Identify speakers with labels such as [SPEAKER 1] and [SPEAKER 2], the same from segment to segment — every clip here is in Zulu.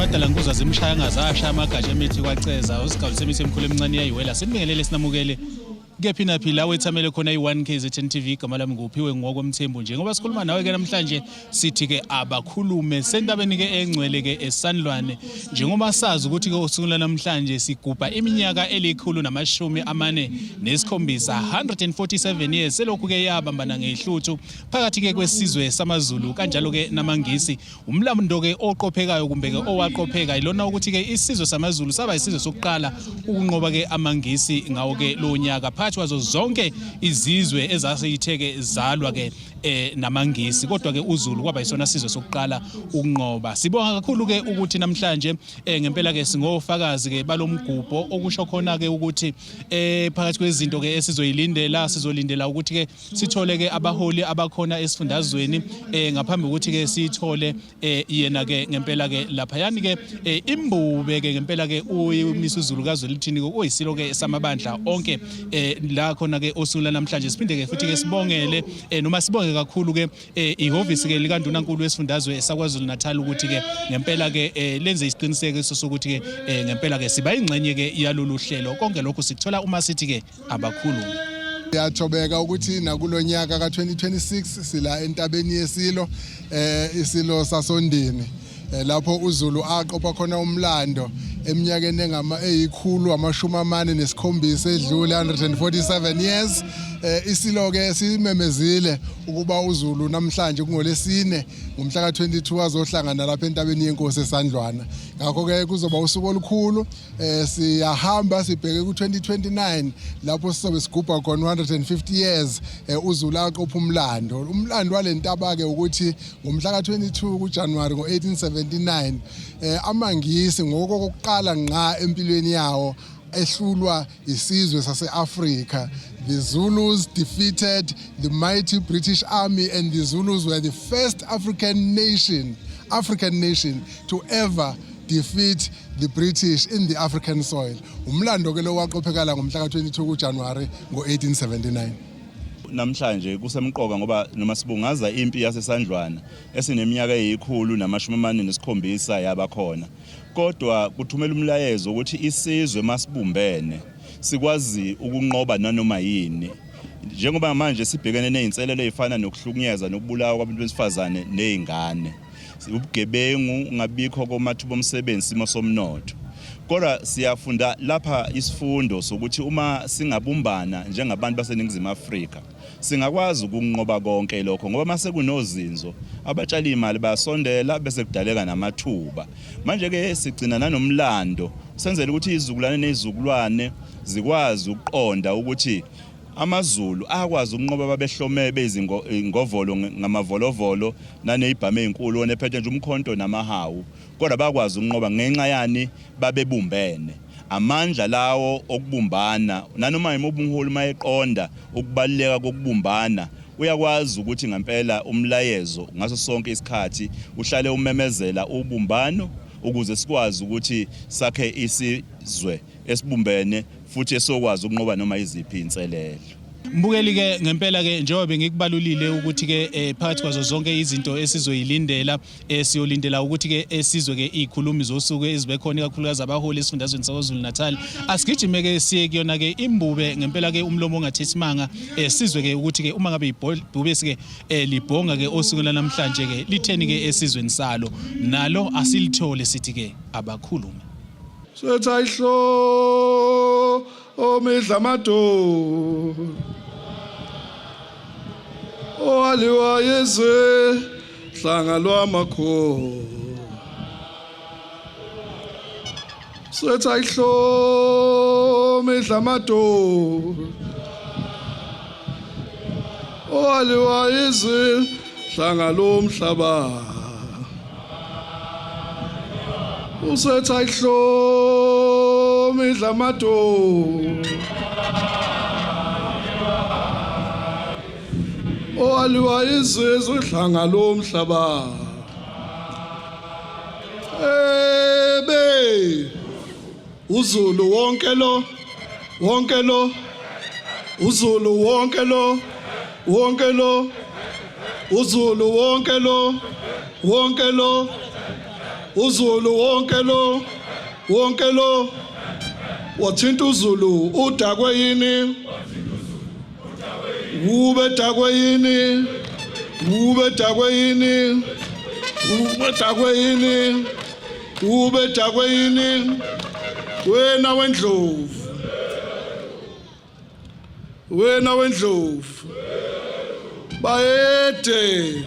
[SPEAKER 1] Madala Nkuza zimshaya ngazasha amagatsha emithi kwaceza usigawulise imithi emkhulu emincane yayiwela sinibingelele sinamukele kephina phila wethamele khona i1 KZN TV igama lami nguphiwe ngokomthembu njengoba sikhuluma nawe ke namhlanje sithi ke abakhulume sentabeni ke engcwele ke eSanlwane njengoba sazi ukuthi ke usuku namhlanje sigubha iminyaka elikhulu namashumi amane nesikhombisa 147 years selokhu ke yabambana ngehluthu phakathi ke kwesizwe samaZulu kanjalo ke namangisi umlando ke oqophekayo kumbe ke owaqopheka ilona ukuthi ke isizwe samaZulu saba isizwe sokuqala ukunqoba ke amangisi ngawo ke lo nyaka kwazo zonke izizwe ezaseyitheke zalwa ke namangisi kodwa ke uZulu kwaba isona sizwe sokuqala ukunqoba sibonga kakhulu ke ukuthi namhlanje ngempela ke singofakazi ke balomgubho okusho khona ke ukuthi phakathi kwezinto ke sizolindela ukuthi ke sithole ke abaholi abakhona esifundazweni ngaphambi ukuthi ke sithole yena ke ngempela ke lapha yani ke imbube ke ngempela ke uMisuZulu kaZwelithini uyisilo ke samabandla onke la khona ke osula namhlanje siphinde ke futhi ke sibongele noma sibonge kakhulu ke ihhovisi ke likaNdunankulu wesifundazwe sakwaZulu Natal ukuthi ke ngempela ke lenze isiqinisekiso sokuthi ke ngempela ke siba ingxenye ke yalolu hlelo konke lokho sikuthola uma sithi ke abakhulu
[SPEAKER 2] Siyajobeka ukuthi nakulonyaka ka2026 sila entabeni yesilo isilo sasondini lapho uZulu aqopha khona umlando eminyakeni eyikhulu amashumi amane nesikhombisa edlule 147 years isilo ke simemezile ukuba uZulu namhlanje kungolesine ngomhla ka22 azohlangana lapha entabeni yenkosi eSandlwana ngakho ke kuzoba usuku olukhulu siyahamba sibheke ku2029 lapho sizobe sigubha khona 150 years uZulu aqopha umlando walentaba ke ukuthi ngomhla ka22 kuJanuary ngo1879 amangisi ngokokuqala ngqa empilweni yawo ehlulwa isizwe sase-Africa. The Zulus defeated the mighty British Army and the Zulus were the first African nation to ever defeat the British in the African soil. Umlando ke lo waqophekala ngomhla ka22 kuJanuary ngo1879.
[SPEAKER 3] Namhlanje kusemqoka ngoba noma sibungaza impi yaseSandlwana esineminyaka eyikhulu namashumi amane nesikhombisa yabakhona kodwa kuthumela umlayezo ukuthi isizwe masibumbene sikwazi ukunqoba nanoma yini njengoba manje sibhekene nezinselelo ezifana nokuhlukunyezwa nokubulawa kwabantu besifazane nezingane ubugebengu ungabikho komathuba omsebenzi simo somnotho kodwa siyafunda lapha isifundo sokuthi uma singabumbana njengabantu baseNingizimu Afrika singakwazi ukunqoba konke lokho ngoba mase kunozinzo abatshali imali bayasondela bese kudaleka namathuba manje ke sigcina nanomlando senzele ukuthi izizukulwane nezizukulwane zikwazi ukuqonda ukuthi amaZulu akwazi ukunqoba babehlome bezingovolo ngamavolovolo nanezibhame ezinkulu nephethe nje umkhonto namahawu kodwa bakwazi ukunqoba ngenxa yani babebumbene amandla lawo okubumbana nanoma imobunholi mayeqonda ukubaleka kokubumbana uyakwazi ukuthi ngempela umlayezo ngaso sonke isikhathi uhlale umemezela ubumbano ukuze sikwazi ukuthi sakhe isizwe esibumbene futhi esokwazi ukunqoba noma iziphi inselelo.
[SPEAKER 1] Mbukeli ke ngempela ke njengoba ngikubalulile ukuthi ke phakathi kwazo zonke izinto esizoyilindela siyolindela ukuthi ke esizwe ke izikhulumi zosuku ezibe khona kakhulukazi abaholi esifundazweni saKwaZulu Natal asigijime ke siye kuyona ke imbube ngempela ke umlomo ongathesimanga sizwe ke ukuthi ke uma ngabe ibhube ke libhonga ke osuku namhlanje ke litheni ke esizweni salo nalo asilithole sithi ke abakhuluma
[SPEAKER 4] Sethayihlo omidlamado Owaliwa yezwe hlanga lwamakho Sethayihlo omidlamado Owaliwa yezwe hlanga lomhlaba Usethayihlo midlamado Owaliwa izizwe hlanga lomhlaba uZulu wonke lo uZulu wonke lo uZulu wonke lo uZulu wonke lo wathinta uZulu udakwe yini ube dakwe yini ube dakwe yini ube dakwe yini ube dakwe yini wena wendlovu bayede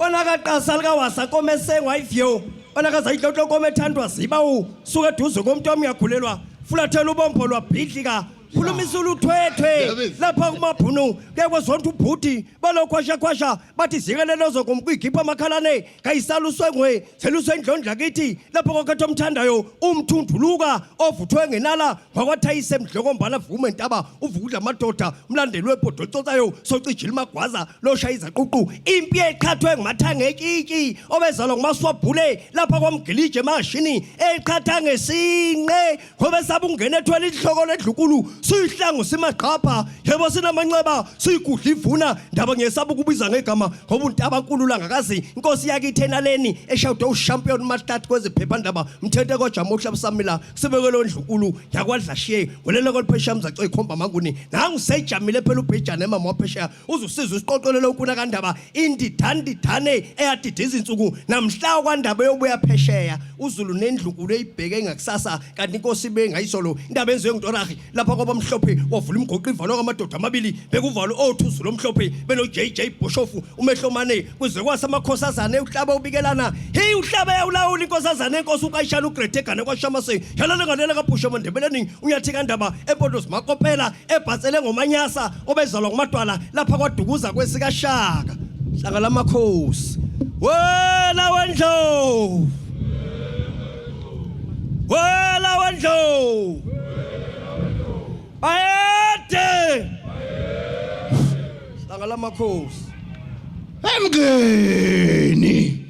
[SPEAKER 5] onakaqasa likawasa komesengwa ivyo onakazayidlotlo komethandwa ziba usuke eduze komuntu omyagulelwa fulathela ubombo lwabhidlika khulumisa uluthwethwe lapha kumabhunu kekwezonto ubhuti balokhwashakhwasha bathi zikelelo zokumkwigipha amakhalane kayisaluswengwe seluswendlondla kithi lapho kokhetho omthandayo umthunduluka ovuthwe ngenala ngakwathayise emdlokombala vume ntaba uvukudla amadoda umlandeli webhodocotsayo socijile magwaza loshaya izaququ impi eqhathwe ngumathanga ekiki obezalwa ngumaswabhule lapha kwamgilije emashini eqhatha ngesinqe ngoba esaba ukungena ethwele ihloko ledlukulu siyihlangu simaqhapha yebo sinamanxeba siyigudla ivuna ndaba ngiyesaba ukubiza ngegama ngoba untabankulu langakazi inkosi yakithi enaleni eshawude ushampion mahlati kwezephephandaba mthethe kojamuhla busamila sibekele ondlunkulu yakwadlashiye ngolelo koliphesha mzaco ikhomba manguni nangu sejamile phela ubhejana emama waphesheya uzusiza usiqoqolelo ukuna kandaba indidane eyadidiza insuku namhla kwandaba yobuya phesheya uZulu nendlunkulu eyibheke ngakusasa kanti inkosi bengayisolo indaba enziwe ngitorari lapha kwaba mhlophe wavula imgoqo ivalo ngamadoda amabili bekuvalo oThuzulo omhlophe beno JJ Boshofu umehlomane kuze kwasamakhosazana uhlaba ubikelana hey uhlaba yawulawula inkosazana enkosi uKayishana uGretegane kwaShamase yalana nganela kaBhusha Mandebeleni unyathi kandaba empondo simakopela ebhatsele ngomanyasa obezalwa ngumadwala lapha kwadukuza kwesika Shaka hlanga lamakhosi wena wendlovu wela wendlovu ayede hlanga lamakhosi
[SPEAKER 6] emngeni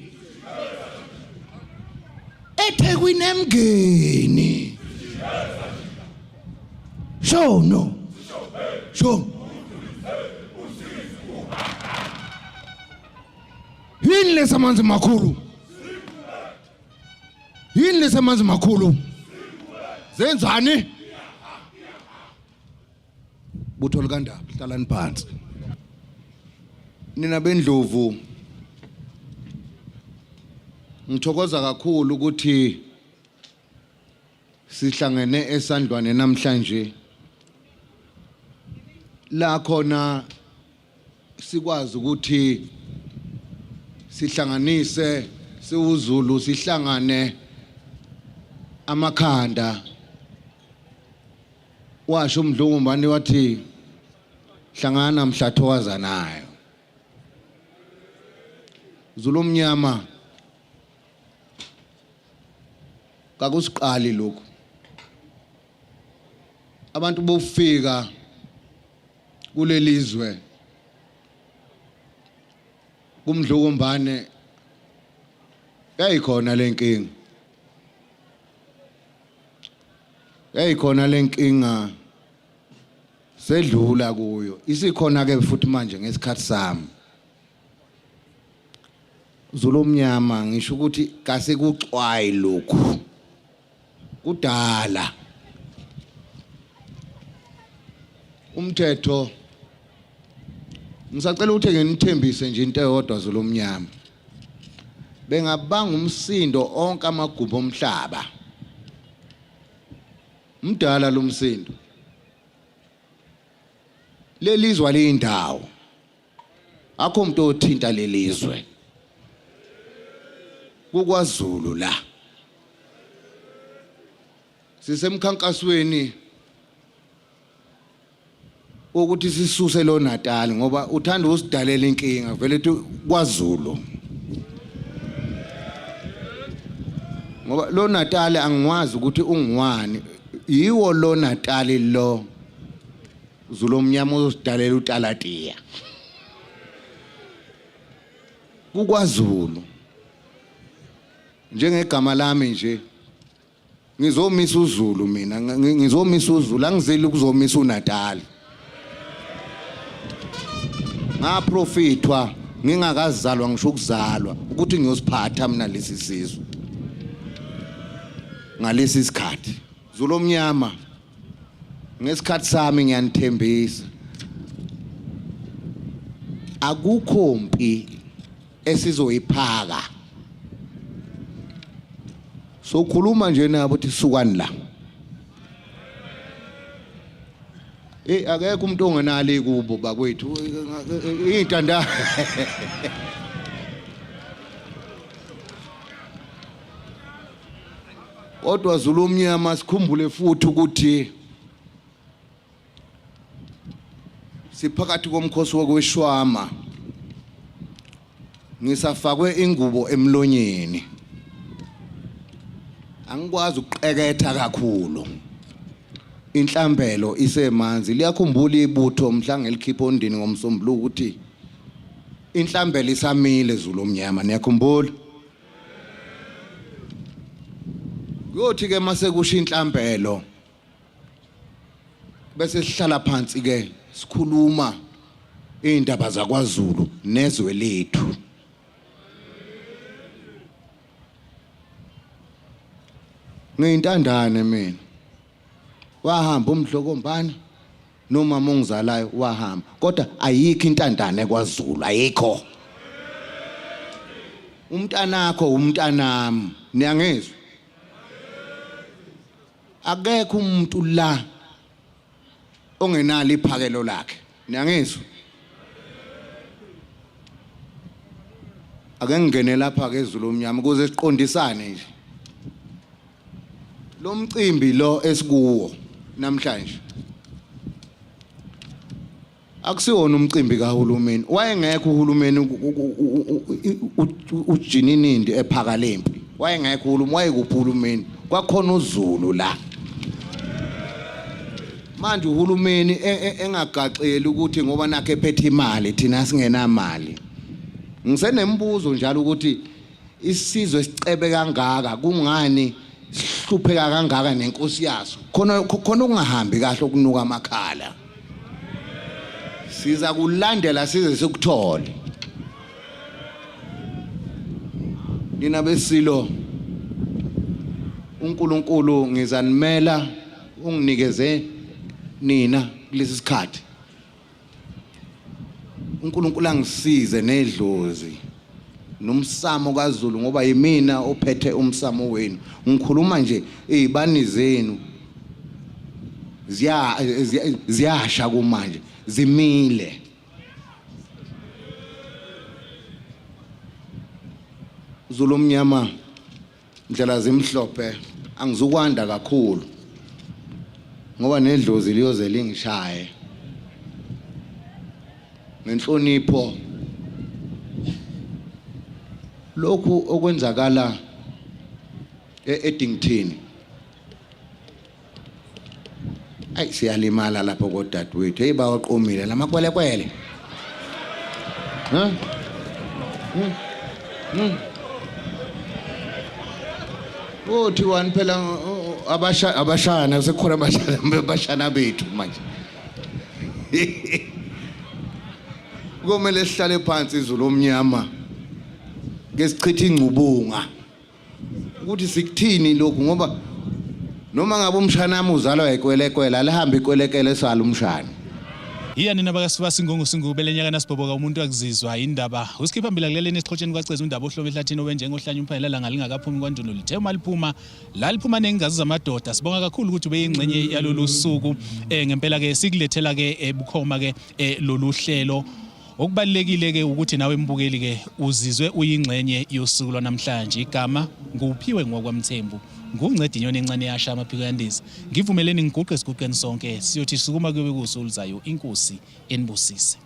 [SPEAKER 6] eThekwini emngeni shono yini lesamanzi makhulu zenzani butho likandaba hlalani phansi nina bendlovu ngithokoza kakhulu ukuthi sihlangene esandlwane namhlanje la khona sikwazi ukuthi sihlanganise siwuZulu sihlangane amakhanda washo umdlungumbani wathi hlangana mhlathokaza nayo Zulu omnyama kakusiqali lokho abantu bofika kulelizwe kumdlukumbane yayikhona lenkinga sedlula kuyo isikhona ke futhi manje ngesikhathi sami Zulu omnyama ngisho ukuthi kase kucwayi lokhu kudala umthetho ngisacela ukuthi nginithembise nje into eyodwa Zulu omnyama bengabanga umsindo onke amagubu omhlaba mdala lo msindo lelizwe leyindawo akho umuntu othinta lelizwe kuKwaZulu la sisemkhankasweni ukuthi sisuse lo Natal ngoba uthanda usidalela inkinga vele ethi kwaZulu ngoba lo Natal angiwazi ukuthi ungiwani yiwo lo Natal lo Zulu omnyama uzosidalela uTalatiya kuKwaZulu njengegama lami nje ngizomisa uZulu mina ngizomisa uZulu angizeli ukuzomisa uNatal ngaprofitwa ngingakazalwa ngisho ukuzalwa ukuthi ngiyosiphatha mina lesi sizwe ngalesi sikhathi Zulu omnyama ngesikhathi sami ngiyanithembisa akukho mpi esizoyiphaka sokhuluma nje nabo ukuthi sukani la akekho umuntu ongenali kubo bakwethu intanda kodwa Zulu omnyama sikhumbule futhi ukuthi siphakathi komkhosi wokweshwama ngisafakwe ingubo emlonyeni angikwazi ukuqeketha kakhulu inhlambelo isemanzi liyakhumbula ibutho mhla ngelikhipha ondini ngomsombuluko ukuthi inhlambelo isamile Zulu omnyama niyakhumbula yothi ke mase kusho inhlambelo bese sihlala phansi ke sikhuluma indaba zakwaZulu nezwe lethu ngiyintandane mina wahamba umdlokombane nomama ongizalayo wahamba kodwa ayikho intandane kwaZulu ayikho umntanakho umntanami niyangizwa akekho umuntu la ongenalo iphakelo lakhe niyangizwa ake ngene lapha ke Zulu omnyama ukuze siqondisane nje lo mcimbi lo esikuwo namhlanje akusiwona umcimbi kahulumeni wayengekho uhulumeni uJininindi ePhakalempi wayengekho uhulumeni wayekuphi uhulumeni kwakhona uZulu la manje uhulumeni engagaxeli ukuthi ngoba nakhe ephethe imali thina singenamali ngisenembuzo njalo ukuthi isizwe sicebe kangaka kungani sihlupheka kangaka nenkosi yaso khona ukungahambi kahle okunuka amakhala siza kulandela size sikuthole nina besilo uNkulunkulu ngizanimela unginikeze nina kulesi sikhathi uNkulunkulu angisize nedlozi nomsamo kaZulu ngoba yimina ophethe umsamo wenu ngikhuluma nje ezibani zenu ziyasha kumanje zimile Zulu omnyama indlela zimhlophe angizukwanda kakhulu ngoba nedlozi liyoze lingishaye ngenhlonipho lokhu okwenzakala eDington ay siyalimala lapho kodadewethu hey bawaqomile lamakwelekwele uthi wani phela abashana sekukhona abashana bethu manje komele sihlale phansi Zulu omnyama ke sichitha ingcubunga ukuthi sikuthini lokhu ngoba noma ngabe umshana wami uzalwa ekwelekwela lihamba ikwelekele sala umshana
[SPEAKER 1] Iya nina bakasifasi ngongosingube lenyaka nasibhoboka umuntu akuzizwa indaba usikhipha phambili kuleleni esixhosheni kwaceza undaba ohlobo ehlathini owenjengo ohlanya umphanyela langa lingakaphumi kwandulo lithe maliphuma la liphuma nengazi zamadoda sibonga kakhulu ukuthi ubeyingcenye yalolu suku ngempela ke sikulethela ke ebukhoma ke lolu hlelo okubalekile ke ukuthi nawe mbukeli ke uzizwe uyingcenye yosuku lwanamhlanje igama nguphiwe ngokwamthembu nguncedi inyoni encane yasha amaphiko yandiza ngivumeleni ngiguqe siguqeni sonke siyothi sukuma kube kusulizayo inkosi enibusise